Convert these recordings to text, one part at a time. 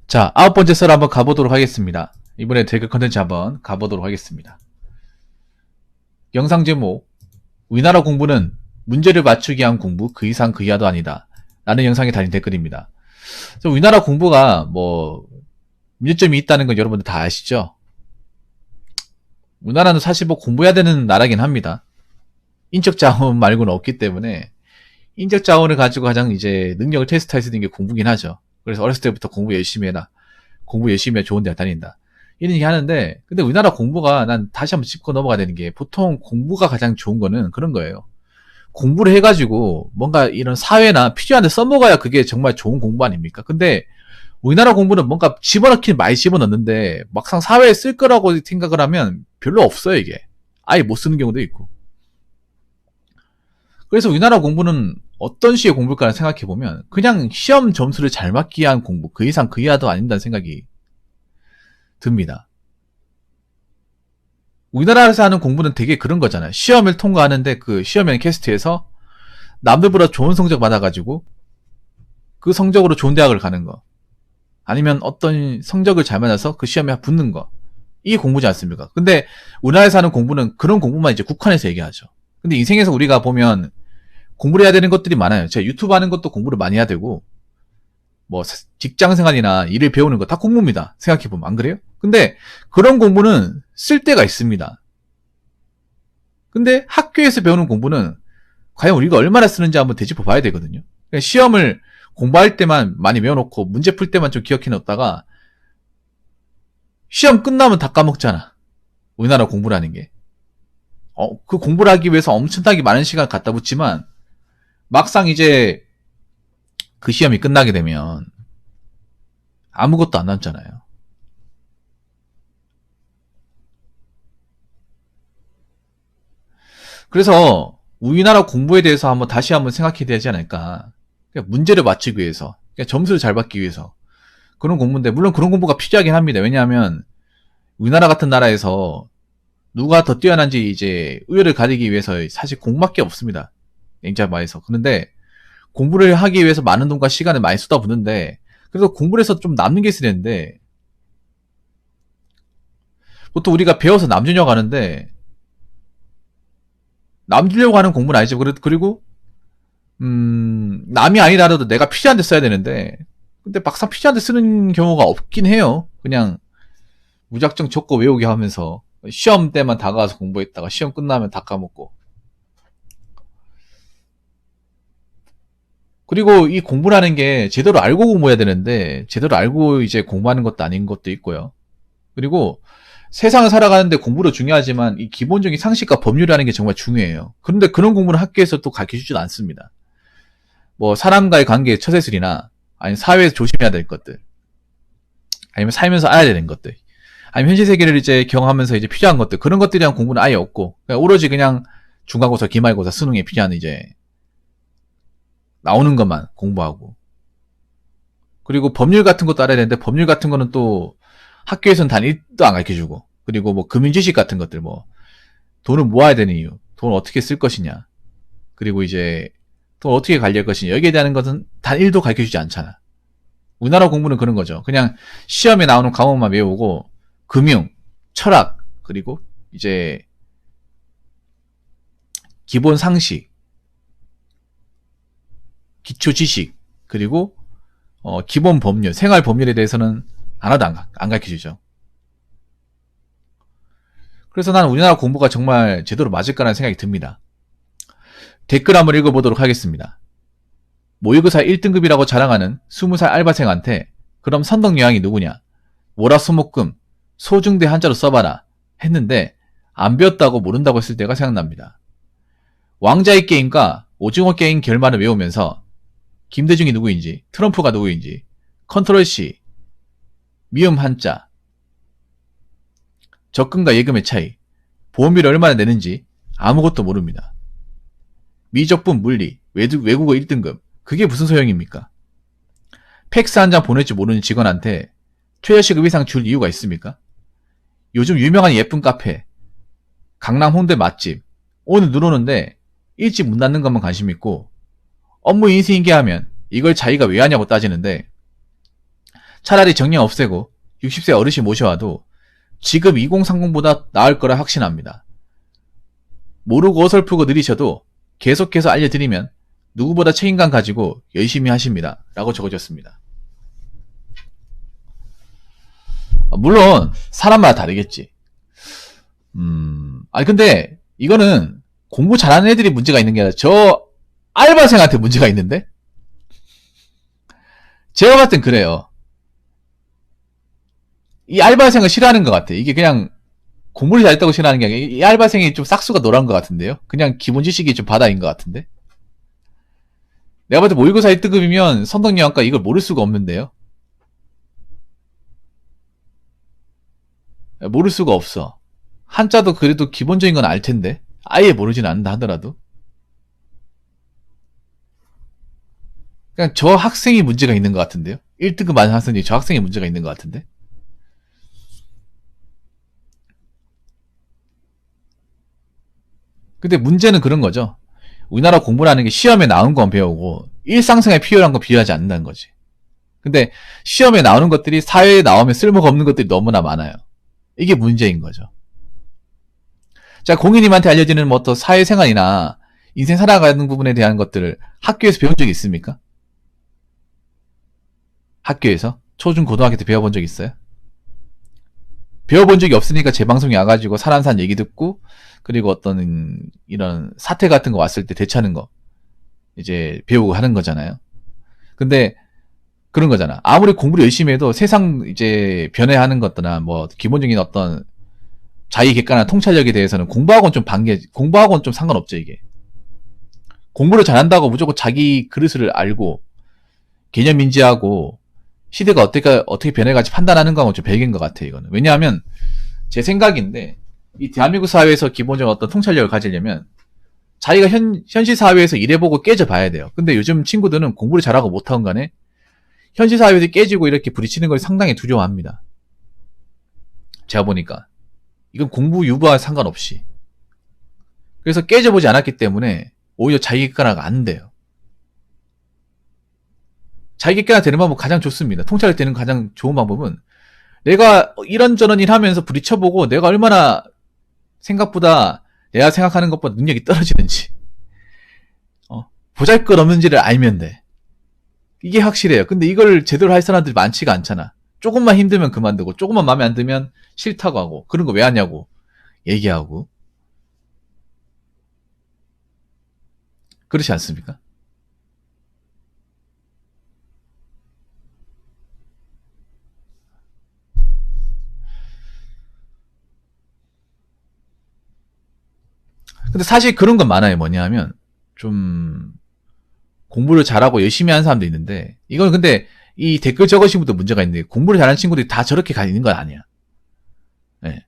자, 9번째 썰 한번 가보도록 하겠습니다. 이번에 댓글 컨텐츠 한번 가보도록 하겠습니다. 영상 제목, 우리나라 공부는 문제를 맞추기 위한 공부, 그 이상 그 이하도 아니다 라는 영상에 달린 댓글입니다. 그래서 우리나라 공부가 문제점이 있다는 건 여러분들 다 아시죠? 우리나라는 사실 공부해야 되는 나라긴 합니다. 인적 자원 말고는 없기 때문에 인적 자원을 가지고 가장 이제 능력을 테스트할 수 있는 게 공부긴 하죠. 그래서 어렸을 때부터 공부 열심히 해라. 공부 열심히 해 좋은 데 다닌다. 이런 얘기 하는데, 근데 우리나라 공부가 난 다시 한번 짚고 넘어가야 되는 게, 보통 공부가 가장 좋은 거는 그런 거예요. 공부를 해가지고 뭔가 이런 사회나 필요한 데 써먹어야 그게 정말 좋은 공부 아닙니까? 근데 우리나라 공부는 뭔가 집어넣긴 많이 집어넣는데 막상 사회에 쓸 거라고 생각을 하면 별로 없어요, 이게. 아예 못 쓰는 경우도 있고. 그래서 우리나라 공부는 어떤 식의 공부일까 생각해보면 그냥 시험 점수를 잘 맞기 위한 공부, 그 이상 그 이하도 아닌다는 생각이 듭니다. 우리나라에서 하는 공부는 되게 그런 거잖아요. 시험을 통과하는데 그 시험이나 캐스트에서 남들보다 좋은 성적 받아가지고 그 성적으로 좋은 대학을 가는 거, 아니면 어떤 성적을 잘 맞아서 그 시험에 붙는 거, 이게 공부지 않습니까? 근데 우리나라에서 하는 공부는 그런 공부만 이제 국한해서 얘기하죠. 근데 인생에서 우리가 보면 공부를 해야 되는 것들이 많아요. 제가 유튜브 하는 것도 공부를 많이 해야 되고, 직장 생활이나 일을 배우는 거 다 공부입니다. 생각해보면. 안 그래요? 근데 그런 공부는 쓸 데가 있습니다. 근데 학교에서 배우는 공부는 과연 우리가 얼마나 쓰는지 한번 되짚어 봐야 되거든요. 시험을 공부할 때만 많이 외워놓고 문제 풀 때만 좀 기억해 놓다가 시험 끝나면 다 까먹잖아. 우리나라 공부라는 게. 그 공부를 하기 위해서 엄청나게 많은 시간을 갖다 붙지만 막상 이제 그 시험이 끝나게 되면 아무것도 안 남잖아요. 그래서 우리나라 공부에 대해서 다시 한번 생각해야 되지 않을까. 그러니까 문제를 맞추기 위해서, 그러니까 점수를 잘 받기 위해서 그런 공부인데, 물론 그런 공부가 필요하긴 합니다. 왜냐하면 우리나라 같은 나라에서 누가 더 뛰어난지 이제 우열을 가리기 위해서 사실 공부밖에 없습니다. 냉정히 말해서. 그런데 공부를 하기 위해서 많은 돈과 시간을 많이 쏟아붓는데, 그래서 공부를 해서 좀 남는 게 있어야 되는데, 보통 우리가 배워서 남주려고 하는데, 남주려고 하는 공부는 아니죠. 그리고 남이 아니더라도 내가 필요한 데 써야 되는데, 근데 막상 필요한 데 쓰는 경우가 없긴 해요. 그냥 무작정 적고 외우게 하면서 시험 때만 다가와서 공부했다가 시험 끝나면 다 까먹고. 그리고 이 공부라는 게 제대로 알고 공부해야 되는데 제대로 알고 이제 공부하는 것도 아닌 것도 있고요. 그리고 세상을 살아가는데 공부도 중요하지만 이 기본적인 상식과 법률이라는 게 정말 중요해요. 그런데 그런 공부는 학교에서 또 가르쳐주지도 않습니다. 사람과의 관계의 처세술이나 아니면 사회에서 조심해야 될 것들, 아니면 살면서 알아야 되는 것들, 아니면 현실 세계를 이제 경험하면서 이제 필요한 것들, 그런 것들에 대한 공부는 아예 없고 그냥 오로지 그냥 중간고사, 기말고사, 수능에 필요한 이제 나오는 것만 공부하고. 그리고 법률 같은 것도 알아야 되는데 법률 같은 거는 또 학교에서는 단 1도 안 가르쳐주고, 그리고 금융지식 같은 것들, 돈을 모아야 되는 이유, 돈을 어떻게 쓸 것이냐, 그리고 이제 돈 어떻게 관리할 것이냐, 여기에 대한 것은 단 1도 가르쳐주지 않잖아. 우리나라 공부는 그런 거죠. 그냥 시험에 나오는 과목만 외우고 금융, 철학, 그리고 이제 기본 상식, 기초 지식, 그리고 기본 법률, 생활 법률에 대해서는 하나도 안 가르쳐주죠. 그래서 난 우리나라 공부가 정말 제대로 맞을까라는 생각이 듭니다. 댓글 한번 읽어보도록 하겠습니다. 모의고사 1등급이라고 자랑하는 20살 알바생한테 그럼 선덕여왕이 누구냐? 월화수목금 소중대 한자로 써봐라 했는데 안 배웠다고 모른다고 했을 때가 생각납니다. 왕자의 게임과 오징어 게임 결말을 외우면서 김대중이 누구인지, 트럼프가 누구인지, 컨트롤 C, 미음 한자, 적금과 예금의 차이, 보험료를 얼마나 내는지 아무것도 모릅니다. 미적분 물리, 외국어 1등급, 그게 무슨 소용입니까? 팩스 한 장 보낼 줄 모르는 직원한테 퇴직급 이상 줄 이유가 있습니까? 요즘 유명한 예쁜 카페, 강남 홍대 맛집, 오늘 눈 오는데 일찍 문 닫는 것만 관심 있고, 업무 인수인계하면 이걸 자기가 왜 하냐고 따지는데 차라리 정령 없애고 60세 어르신 모셔와도 지금 2030보다 나을 거라 확신합니다. 모르고 어설프고 느리셔도 계속해서 알려드리면 누구보다 책임감 가지고 열심히 하십니다. 라고 적어줬습니다. 물론 사람마다 다르겠지. 근데 이거는 공부 잘하는 애들이 문제가 있는 게 아니라 저 알바생한테 문제가 있는데? 제가 봤을 땐 그래요. 이 알바생을 싫어하는 것 같아. 이게 그냥 공부를 잘했다고 싫어하는 게 아니라 이 알바생이 좀 싹수가 노란 것 같은데요? 그냥 기본 지식이 좀 바다인 것 같은데? 내가 봤을 때 모의고사 1등급이면 선덕여왕과 이걸 모를 수가 없는데요? 모를 수가 없어. 한자도 그래도 기본적인 건 알 텐데 아예 모르진 않는다 하더라도 그냥 저 학생이 문제가 있는 것 같은데요? 1등급 맞은 학생이 저 학생이 문제가 있는 것 같은데? 근데 문제는 그런 거죠. 우리나라 공부라는 게 시험에 나온 건 배우고 일상생활에 필요한 건 비교하지 않는다는 거지. 근데 시험에 나오는 것들이 사회에 나오면 쓸모가 없는 것들이 너무나 많아요. 이게 문제인 거죠. 자, 공인님한테 알려지는 뭐 어떤 사회생활이나 인생 살아가는 부분에 대한 것들을 학교에서 배운 적이 있습니까? 학교에서? 초중 고등학교 때 배워본 적 있어요? 배워본 적이 없으니까 제 방송에 와가지고 사람산 얘기 듣고 그리고 어떤 이런 사태 같은 거 왔을 때 대처하는 거 이제 배우고 하는 거잖아요. 근데 그런 거잖아. 아무리 공부를 열심히 해도 세상 이제 변해하는 것들나 뭐 기본적인 어떤 자기 객관화 통찰력에 대해서는 공부하고는 좀 상관없죠, 이게. 공부를 잘한다고 무조건 자기 그릇을 알고 개념 인지하고 시대가 어떻게 변해갈지 판단하는 거하고는 좀 별개인 것 같아요, 이거는. 왜냐하면 제 생각인데 이 대한민국 사회에서 기본적인 어떤 통찰력을 가지려면 자기가 현실 사회에서 일해보고 깨져봐야 돼요. 근데 요즘 친구들은 공부를 잘하고 못하건 간에 현실 사회에서 깨지고 이렇게 부딪히는 걸 상당히 두려워합니다. 제가 보니까 이건 공부 유부와 상관없이 그래서 깨져보지 않았기 때문에 오히려 자기 객관화가 안 돼요. 자기 객관화 되는 방법은 가장 좋습니다. 통찰력 되는 가장 좋은 방법은 내가 이런저런 일 하면서 부딪혀보고 내가 얼마나 생각보다 내가 생각하는 것보다 능력이 떨어지는지 보잘것없는지를 알면 돼. 이게 확실해요. 근데 이걸 제대로 할 사람들이 많지가 않잖아. 조금만 힘들면 그만두고 조금만 마음에 안 들면 싫다고 하고 그런 거 왜 하냐고 얘기하고 그렇지 않습니까? 근데 사실 그런 건 많아요. 뭐냐면 좀 공부를 잘하고 열심히 하는 사람도 있는데 이건 근데 이 댓글 적으신 분도 문제가 있는데 공부를 잘하는 친구들이 다 저렇게 가 있는 건 아니야. 네.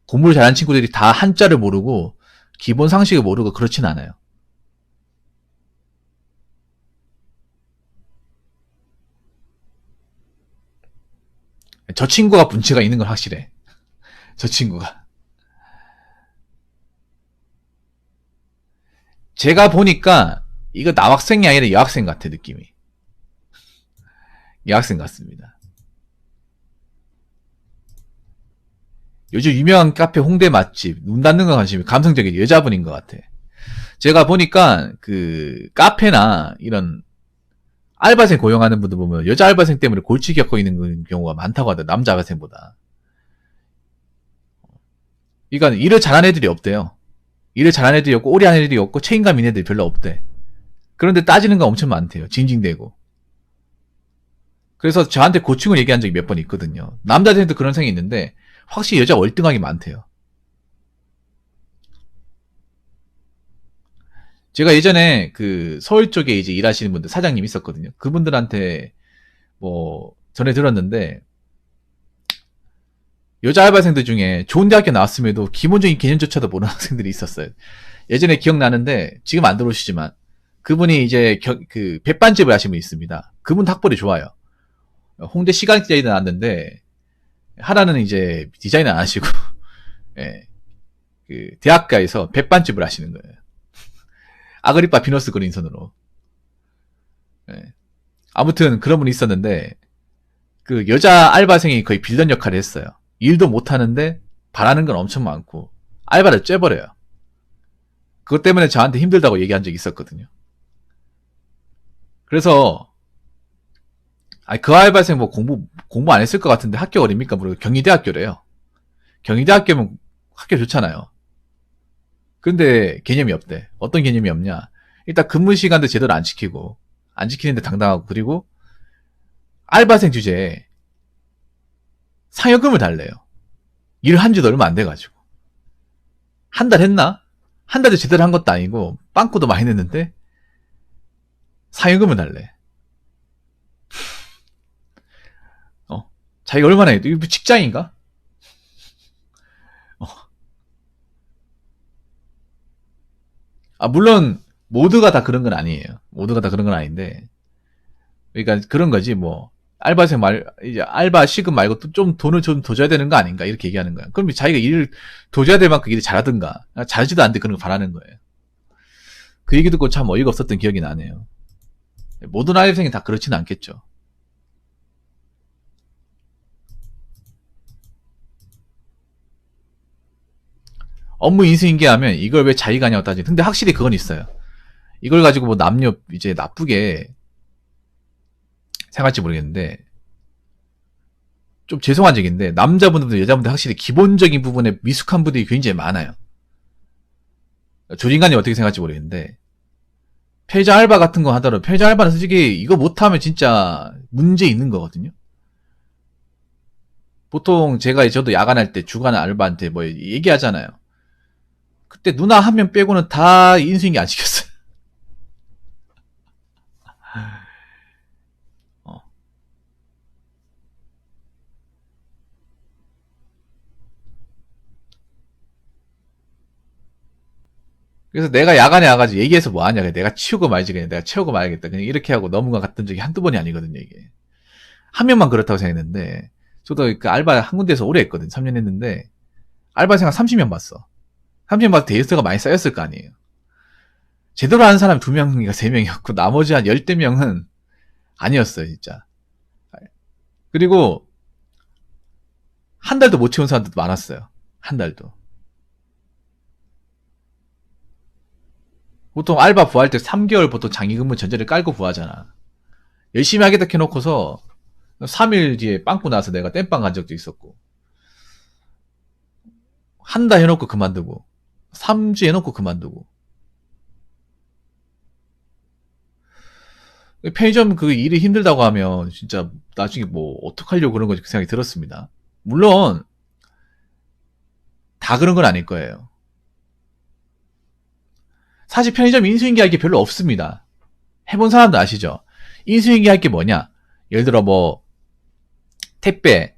공부를 잘하는 친구들이 다 한자를 모르고 기본 상식을 모르고 그렇진 않아요. 저 친구가 문제가 있는 건 확실해. 저 친구가. 제가 보니까 이거 남학생이 아니라 여학생 같아 느낌이. 여학생 같습니다. 요즘 유명한 카페 홍대 맛집 눈 닫는 거 관심이 감성적인 여자분인 것 같아. 제가 보니까 그 카페나 이런 알바생 고용하는 분들 보면 여자 알바생 때문에 골치 겪고 있는 경우가 많다고 하더라고요. 남자 알바생보다. 그러니까 일을 잘하는 애들이 없대요. 일을 잘하는 애들이 없고 오래 하는 애들이 없고 책임감 있는 애들이 별로 없대. 그런데 따지는 거 엄청 많대요. 징징대고. 그래서 저한테 고충을 얘기한 적이 몇 번 있거든요. 남자들도 그런 생각이 있는데 확실히 여자 월등하게 많대요. 제가 예전에 그 서울 쪽에 이제 일하시는 분들 사장님 있었거든요. 그분들한테 뭐 전에 들었는데 여자 알바생들 중에 좋은 대학교 나왔음에도 기본적인 개념조차도 모르는 학생들이 있었어요. 예전에 기억나는데 지금 안 들어오시지만 그분이 이제 그 백반집을 하신 분이 있습니다. 그분 학벌이 좋아요. 홍대 시각 디자인을 나왔는데 하나는 이제 디자인을 안 하시고 예, 그 대학가에서 백반집을 하시는 거예요. 아그리파 비너스 그린선으로. 예. 아무튼 그런 분이 있었는데 그 여자 알바생이 거의 빌런 역할을 했어요. 일도 못하는데 바라는 건 엄청 많고 알바를 쬐버려요. 그것 때문에 저한테 힘들다고 얘기한 적이 있었거든요. 그래서 그 알바생 뭐 공부 안 했을 것 같은데 합격 어딥니까? 모르고 경희대학교래요. 경희대학교면 학교 좋잖아요. 근데 개념이 없대. 어떤 개념이 없냐? 일단 근무 시간도 제대로 안 지키고 안 지키는데 당당하고, 그리고 알바생 주제에 상여금을 달래요. 일한 지도 얼마 안 돼가지고. 한 달 했나? 한 달도 제대로 한 것도 아니고 빵꾸도 많이 냈는데 상여금을 달래. 자기가 얼마나 해도 이거 직장인가? 물론 모두가 다 그런 건 아니에요. 모두가 다 그런 건 아닌데, 그러니까 그런 거지 뭐. 알바생 이제 알바 시급 말고 또 좀 돈을 좀 더 줘야 되는 거 아닌가 이렇게 얘기하는 거야. 그럼 자기가 일을 더 줘야 될 만큼 일을 잘하든가, 잘하지도 않는데 그런 거 바라는 거예요. 그 얘기 듣고 참 어이가 없었던 기억이 나네요. 모든 알바생이 다 그렇지는 않겠죠. 업무 인수인계하면 이걸 왜 자기가 하냐고 따지. 근데 확실히 그건 있어요. 이걸 가지고 뭐 남녀 이제 나쁘게 생각할지 모르겠는데, 좀 죄송한 얘기인데 남자분들도 여자분들 확실히 기본적인 부분에 미숙한 분들이 굉장히 많아요. 조인간이 어떻게 생각할지 모르겠는데, 편의점 알바 같은 거 하더라도 편의점 알바는 솔직히 이거 못하면 진짜 문제 있는 거거든요. 보통 저도 야간할 때 주간 알바한테 뭐 얘기하잖아요. 그때 누나 한 명 빼고는 다 인수인계 안 시켰어요. 그래서 내가 야간에 와가지고 얘기해서 뭐하냐. 내가 치우고 말지, 그냥 내가 채우고 말겠다. 그냥 이렇게 하고 넘어갔던 적이 한두 번이 아니거든요, 이게. 한 명만 그렇다고 생각했는데, 저도 그 알바 한 군데에서 오래 했거든. 3년 했는데, 알바생 한 30명 봤어. 30명 봐서 데이터가 많이 쌓였을 거 아니에요. 제대로 하는 사람이 2명인가 3명이었고, 나머지 한 10대 명은 아니었어요, 진짜. 그리고, 한 달도 못 채운 사람들도 많았어요. 한 달도. 보통 알바 구할 때 3개월 보통 장기근무 전제를 깔고 구하잖아. 열심히 하겠다 해놓고서 3일 뒤에 빵꾸 나서 내가 땜빵 간 적도 있었고, 한다 해놓고 그만두고, 3주 해놓고 그만두고. 편의점 그 일이 힘들다고 하면 진짜 나중에 뭐 어떡하려고 그런 거지, 그 생각이 들었습니다. 물론 다 그런 건 아닐 거예요. 사실 편의점 인수인계 할 게 별로 없습니다. 해본 사람도 아시죠? 인수인계 할 게 뭐냐? 예를 들어 뭐 택배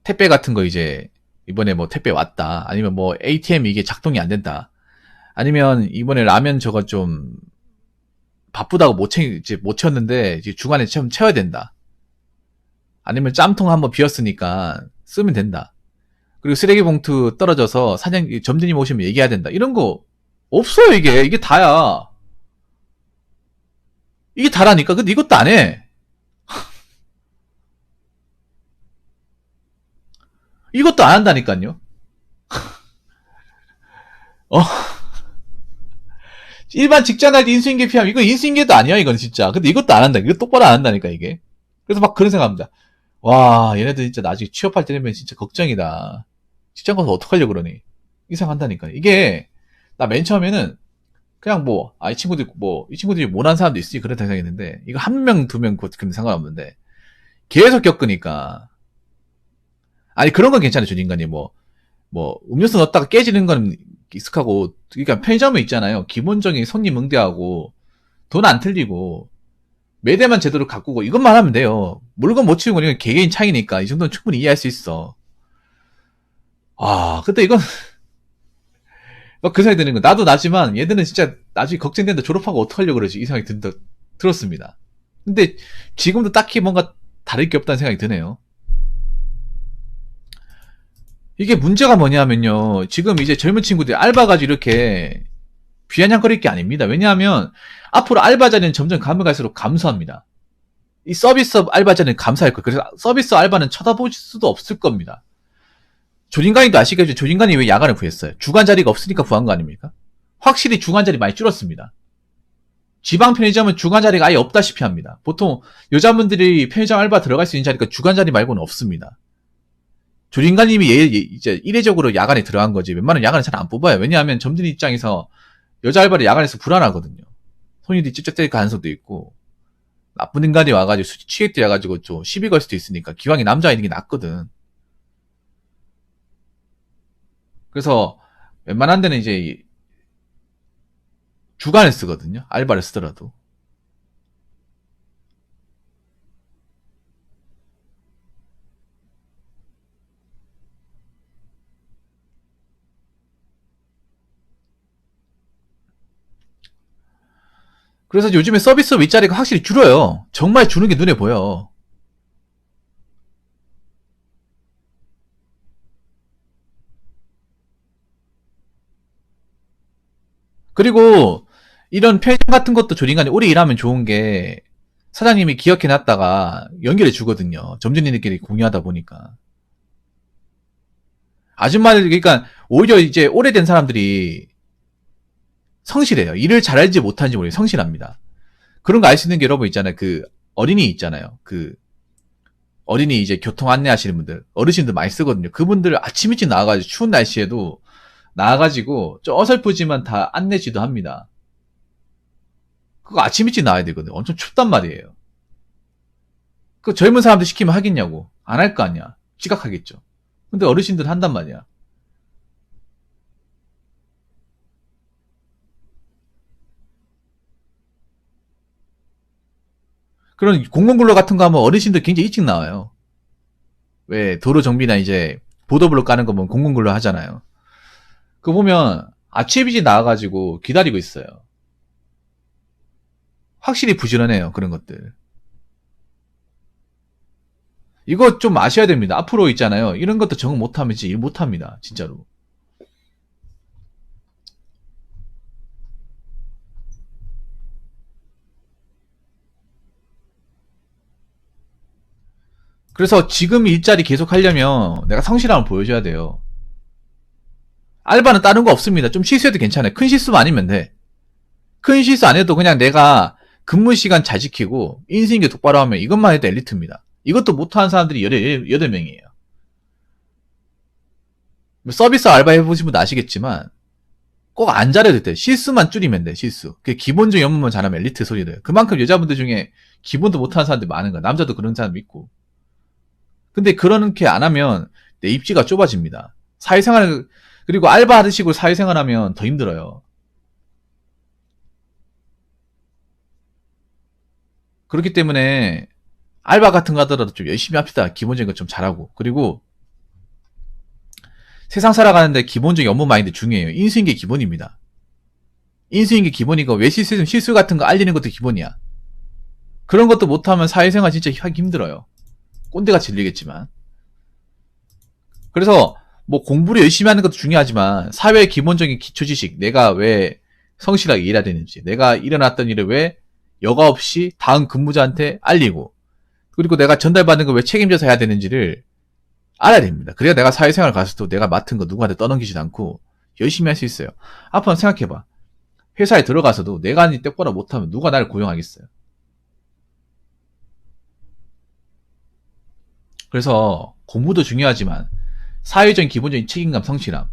택배 같은 거 이제 이번에 뭐 택배 왔다, 아니면 뭐 ATM 이게 작동이 안 된다, 아니면 이번에 라면 저거 좀 바쁘다고 못 채웠는데 이제 주간에 좀 채워야 된다, 아니면 짬통 한번 비었으니까 쓰면 된다, 그리고 쓰레기 봉투 떨어져서 점주님 오시면 얘기해야 된다, 이런 거 없어요. 이게 다야. 이게 다라니까. 근데 이것도 안 해. 이것도 안 한다니까요. 일반 직장 할 때 인수인계 피하면 이거 인수인계도 아니야, 이건 진짜. 근데 이것도 안 한다. 이거 똑바로 안 한다니까, 이게. 그래서 막 그런 생각합니다. 와, 얘네들 진짜 나중에 취업할 때 되면 진짜 걱정이다. 직장 가서 어떡하려고 그러니? 이 생각한다니까. 이게, 나 맨 처음에는 그냥 뭐, 이 친구들이 못한 사람도 있으니 그렇다 생각했는데, 이거 한 명, 2명 그렇게 상관없는데, 계속 겪으니까. 아니, 그런 건 괜찮아요, 조진관이. 음료수 넣었다가 깨지는 건 익숙하고, 그러니까 편의점에 있잖아요. 기본적인 손님 응대하고, 돈 안 틀리고, 매대만 제대로 가꾸고, 이것만 하면 돼요. 물건 못 치우는 건 이건 개개인 차이니까, 이 정도는 충분히 이해할 수 있어. 근데 이건, 그 생각이 드는 거. 나도 나지만, 얘들은 진짜 나중에 걱정된다, 졸업하고 어떡하려고 그러지? 이 생각이 들었습니다. 근데, 지금도 딱히 뭔가 다를 게 없다는 생각이 드네요. 이게 문제가 뭐냐면요. 지금 이제 젊은 친구들이 알바 가지고 이렇게 비아냥거릴 게 아닙니다. 왜냐하면 앞으로 알바 자리는 점점 가면 갈수록 감소합니다. 이 서비스 알바자는 감사할 거예요. 그래서 서비스 알바는 쳐다볼 수도 없을 겁니다. 조진관이도 아시겠죠? 조진관이 왜 야간을 구했어요? 주간 자리가 없으니까 구한 거 아닙니까? 확실히 주간 자리 많이 줄었습니다. 지방 편의점은 주간 자리가 아예 없다시피 합니다. 보통 여자분들이 편의점 알바 들어갈 수 있는 자리가 주간 자리 말고는 없습니다. 조진관님이 이제 이례적으로 야간에 들어간 거지. 웬만하면 야간에 잘 안 뽑아요. 왜냐하면 점주님 입장에서 여자 알바를 야간에서 불안하거든요. 손님들이 찝쩍댈 가능성도 있고, 나쁜 인간이 와가지고 수치 취객들이 와가지고 좀 시비 걸 수도 있으니까 기왕에 남자 있는 게 낫거든. 그래서 웬만한 데는 이제 주간에 쓰거든요. 알바를 쓰더라도. 그래서 요즘에 서비스 윗자리가 확실히 줄어요. 정말 주는 게 눈에 보여. 그리고 이런 편의점 같은 것도 조린간에 오래 일하면 좋은 게 사장님이 기억해놨다가 연결해 주거든요. 점주님들끼리 공유하다 보니까. 아줌마들, 그러니까 오히려 이제 오래된 사람들이 성실해요. 일을 잘 알지 못하는지 모르겠어요. 성실합니다. 그런 거 알 수 있는 게 여러분 있잖아요. 그 어린이 있잖아요. 그 어린이 이제 교통 안내하시는 분들, 어르신들 많이 쓰거든요. 그분들 아침 일찍 나와가지고 추운 날씨에도 나와가지고 좀 어설프지만 다 안내지도 합니다. 그거 아침 일찍 나와야 되거든요. 엄청 춥단 말이에요. 그 젊은 사람들 시키면 하겠냐고. 안 할 거 아니야. 지각하겠죠. 근데 어르신들 한단 말이야. 그런 공공근로 같은 거 하면 어르신들 굉장히 일찍 나와요. 왜 도로 정비나 이제 보도블록 까는 거 보면 공공근로 하잖아요. 그거 보면 아침 일찍 나와가지고 기다리고 있어요. 확실히 부지런해요. 그런 것들. 이거 좀 아셔야 됩니다. 앞으로 있잖아요. 이런 것도 적응 못하면 진짜 일 못합니다. 진짜로. 그래서 지금 일자리 계속 하려면 내가 성실함을 보여줘야 돼요. 알바는 다른 거 없습니다. 좀 실수해도 괜찮아요. 큰 실수만 아니면 돼. 큰 실수 안 해도 그냥 내가 근무 시간 잘 지키고 인수인계 똑바로 하면 이것만 해도 엘리트입니다. 이것도 못하는 사람들이 8명이에요. 서비스 알바 해보신 분도 아시겠지만 꼭 안 잘해도 돼. 실수만 줄이면 돼. 실수. 그 기본적인 업무만 잘하면 엘리트 소리래요. 그만큼 여자분들 중에 기본도 못하는 사람들이 많은 거야. 남자도 그런 사람 있고. 근데 그렇게 안 하면 내 입지가 좁아집니다. 사회생활, 그리고 알바 하시고 사회생활 하면 더 힘들어요. 그렇기 때문에 알바 같은 거 하더라도 좀 열심히 합시다. 기본적인 거 좀 잘하고. 그리고 세상 살아가는데 기본적인 업무 마인드 중요해요. 인수인계 기본입니다. 인수인계 기본이고 왜 실수, 실수 같은 거 알리는 것도 기본이야. 그런 것도 못하면 사회생활 진짜 하기 힘들어요. 꼰대가 질리겠지만. 그래서 뭐 공부를 열심히 하는 것도 중요하지만 사회의 기본적인 기초지식, 내가 왜 성실하게 일해야 되는지, 내가 일어났던 일을 왜 여과 없이 다음 근무자한테 알리고, 그리고 내가 전달받는 걸 왜 책임져서 해야 되는지를 알아야 됩니다. 그래야 내가 사회생활 가서도 내가 맡은 거 누구한테 떠넘기지도 않고 열심히 할 수 있어요. 앞으로 생각해봐. 회사에 들어가서도 내가 한 일 똑바로 못하면 누가 나를 고용하겠어요. 그래서 공부도 중요하지만 사회적인 기본적인 책임감, 성실함,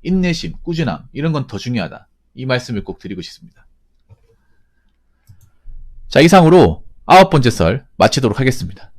인내심, 꾸준함 이런 건 더 중요하다. 이 말씀을 꼭 드리고 싶습니다. 자, 이상으로 9번째 썰 마치도록 하겠습니다.